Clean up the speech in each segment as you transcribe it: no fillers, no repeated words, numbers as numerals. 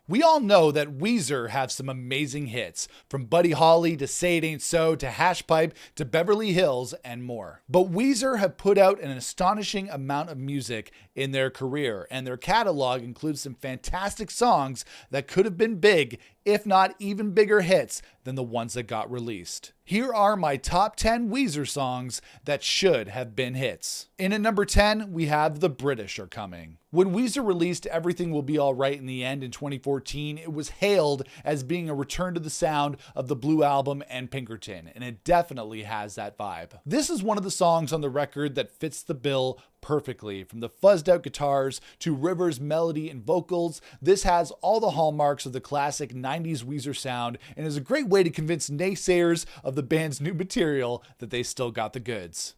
We all know that Weezer have some amazing hits, from Buddy Holly to Say It Ain't So to Hash Pipe to Beverly Hills and more. But Weezer have put out an astonishing amount of music in their career, and their catalog includes some fantastic songs that could have been big, if not even bigger hits than the ones that got released. Here are my top 10 Weezer songs that should have been hits. In at number 10, we have The British Are Coming. When Weezer released Everything Will Be Alright in the End in 2014, it was hailed as being a return to the sound of the Blue Album and Pinkerton, and it definitely has that vibe. This is one of the songs on the record that fits the bill perfectly. From the fuzzed out guitars to Rivers' melody and vocals, this has all the hallmarks of the classic 90s Weezer sound and is a great way to convince naysayers of the band's new material that they still got the goods.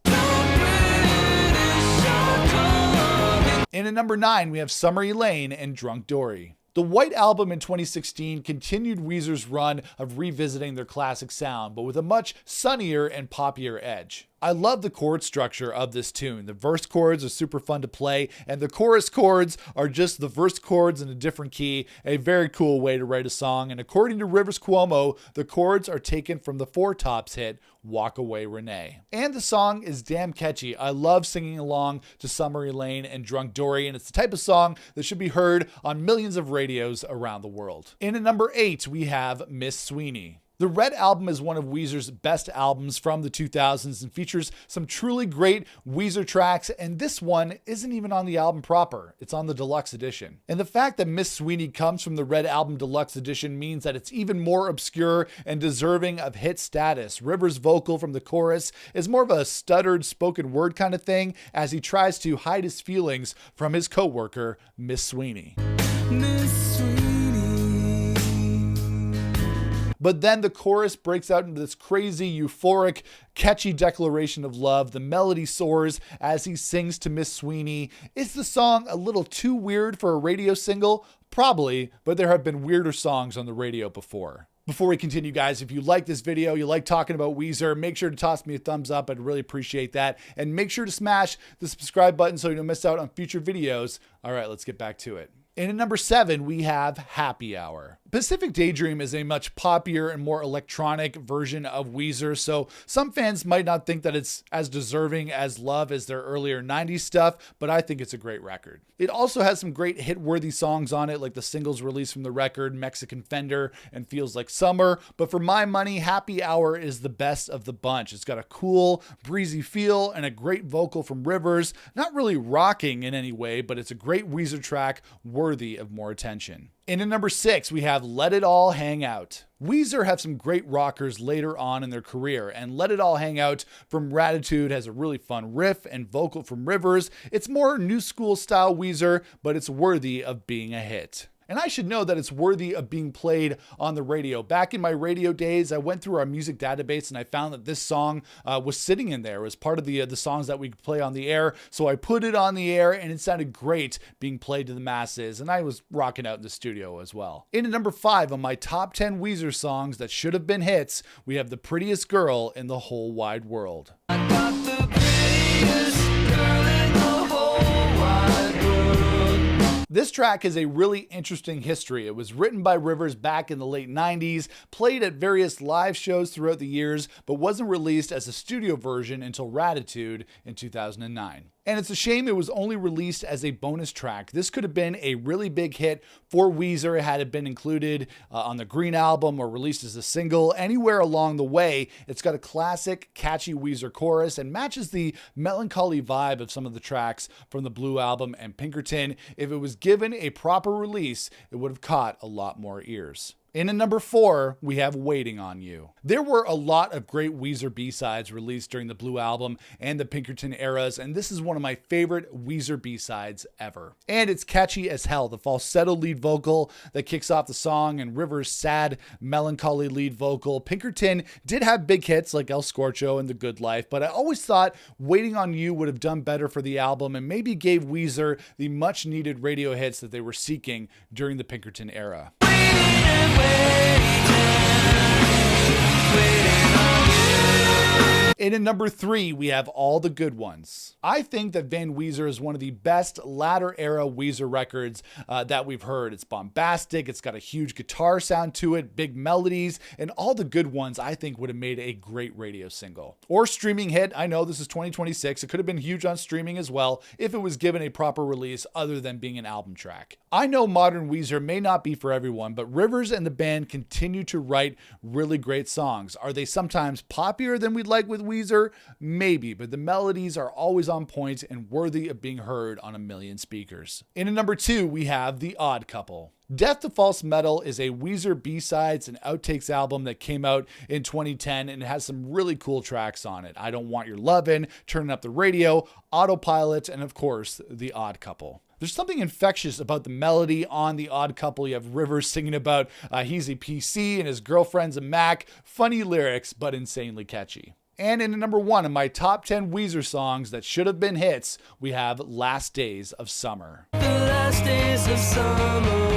In at number 9, we have Summer Elaine and Drunk Dory. The White Album in 2016 continued Weezer's run of revisiting their classic sound, but with a much sunnier and poppier edge. I love the chord structure of this tune. The verse chords are super fun to play, and the chorus chords are just the verse chords in a different key, a very cool way to write a song. And according to Rivers Cuomo, the chords are taken from the Four Tops hit, Walk Away Renee. And the song is damn catchy. I love singing along to Summer Elaine and Drunk Dory, and it's the type of song that should be heard on millions of radios around the world. In at number 8, we have Miss Sweeney. The Red Album is one of Weezer's best albums from the 2000s and features some truly great Weezer tracks, and this one isn't even on the album proper. It's on the deluxe edition. And the fact that Miss Sweeney comes from the Red Album deluxe edition means that it's even more obscure and deserving of hit status. Rivers' vocal from the chorus is more of a stuttered spoken word kind of thing as he tries to hide his feelings from his co-worker, Miss Sweeney. Miss Sweeney. But then the chorus breaks out into this crazy, euphoric, catchy declaration of love. The melody soars as he sings to Miss Sweeney. Is the song a little too weird for a radio single? Probably, but there have been weirder songs on the radio before. Before we continue, guys, if you like this video, you like talking about Weezer, make sure to toss me a thumbs up. I'd really appreciate that. And make sure to smash the subscribe button so you don't miss out on future videos. All right, let's get back to it. And at number 7, we have Happy Hour. Pacific Daydream is a much poppier and more electronic version of Weezer, so some fans might not think that it's as deserving as Love as their earlier 90s stuff, but I think it's a great record. It also has some great hit-worthy songs on it, like the singles released from the record, Mexican Fender and Feels Like Summer, but for my money, Happy Hour is the best of the bunch. It's got a cool, breezy feel and a great vocal from Rivers, not really rocking in any way, but it's a great Weezer track worthy of more attention. And at number 6, we have Let It All Hang Out. Weezer have some great rockers later on in their career, and Let It All Hang Out from Raditude has a really fun riff and vocal from Rivers. It's more new school style Weezer, but it's worthy of being a hit. And I should know that it's worthy of being played on the radio. Back in my radio days, I went through our music database and I found that this song was sitting in there. It was part of the songs that we could play on the air. So I put it on the air and it sounded great being played to the masses. And I was rocking out in the studio as well. In at number 5 on my top 10 Weezer songs that should have been hits, we have The Prettiest Girl in the Whole Wide World. I got the prettiest girl in the whole wide world. This track has a really interesting history. It was written by Rivers back in the late 90s, played at various live shows throughout the years, but wasn't released as a studio version until Raditude in 2009. And it's a shame it was only released as a bonus track. This could have been a really big hit for Weezer had it been included on the Green Album or released as a single. Anywhere along the way, it's got a classic, catchy Weezer chorus and matches the melancholy vibe of some of the tracks from the Blue Album and Pinkerton. If it was given a proper release, it would have caught a lot more ears. In at number 4, we have Waiting on You. There were a lot of great Weezer B-sides released during the Blue Album and the Pinkerton eras, and this is one of my favorite Weezer B-sides ever. And it's catchy as hell. The falsetto lead vocal that kicks off the song and Rivers' sad, melancholy lead vocal. Pinkerton did have big hits like El Scorcho and The Good Life, but I always thought Waiting on You would have done better for the album and maybe gave Weezer the much-needed radio hits that they were seeking during the Pinkerton era. And in number 3, we have All the Good Ones. I think that Van Weezer is one of the best latter era Weezer records that we've heard. It's bombastic, it's got a huge guitar sound to it, big melodies, and All the Good Ones I think would have made a great radio single. Or streaming hit. I know this is 2026. It could have been huge on streaming as well if it was given a proper release other than being an album track. I know modern Weezer may not be for everyone, but Rivers and the band continue to write really great songs. Are they sometimes poppier than we'd like with Weezer? Maybe, but the melodies are always on point and worthy of being heard on a million speakers. And at number 2, we have The Odd Couple. Death to False Metal is a Weezer B-sides and outtakes album that came out in 2010 and it has some really cool tracks on it. I Don't Want Your Lovin', Turning Up the Radio, Autopilot, and of course, The Odd Couple. There's something infectious about the melody on The Odd Couple. You have Rivers singing about he's a PC and his girlfriend's a Mac. Funny lyrics, but insanely catchy. And in number 1 of my top 10 Weezer songs that should have been hits, we have Last Days of Summer. The last days of summer.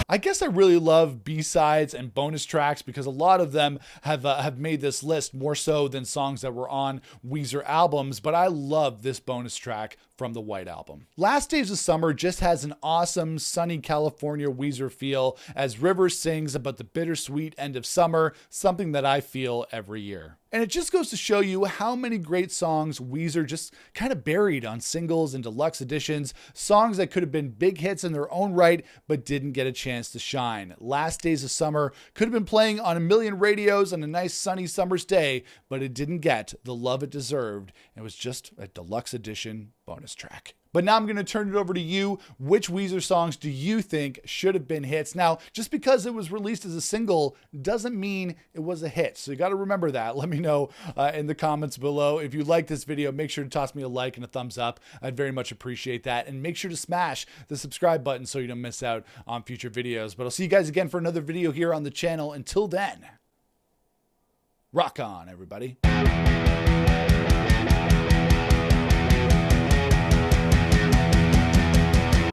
I guess I really love B-sides and bonus tracks because a lot of them have made this list more so than songs that were on Weezer albums, but I love this bonus track from the White Album. Last Days of Summer just has an awesome sunny California Weezer feel as Rivers sings about the bittersweet end of summer, something that I feel every year. And it just goes to show you how many great songs Weezer just kind of buried on singles and deluxe editions, songs that could have been big hits in their own right, but didn't get a chance to shine. Last Days of Summer could have been playing on a million radios on a nice sunny summer's day, but it didn't get the love it deserved. It was just a deluxe edition bonus track. But now I'm going to turn it over to you. Which Weezer songs do you think should have been hits? Now, just because it was released as a single doesn't mean it was a hit. So you got to remember that. Let me know in the comments below. If you like this video, make sure to toss me a like and a thumbs up. I'd very much appreciate that. And make sure to smash the subscribe button so you don't miss out on future videos. But I'll see you guys again for another video here on the channel. Until then, rock on, everybody.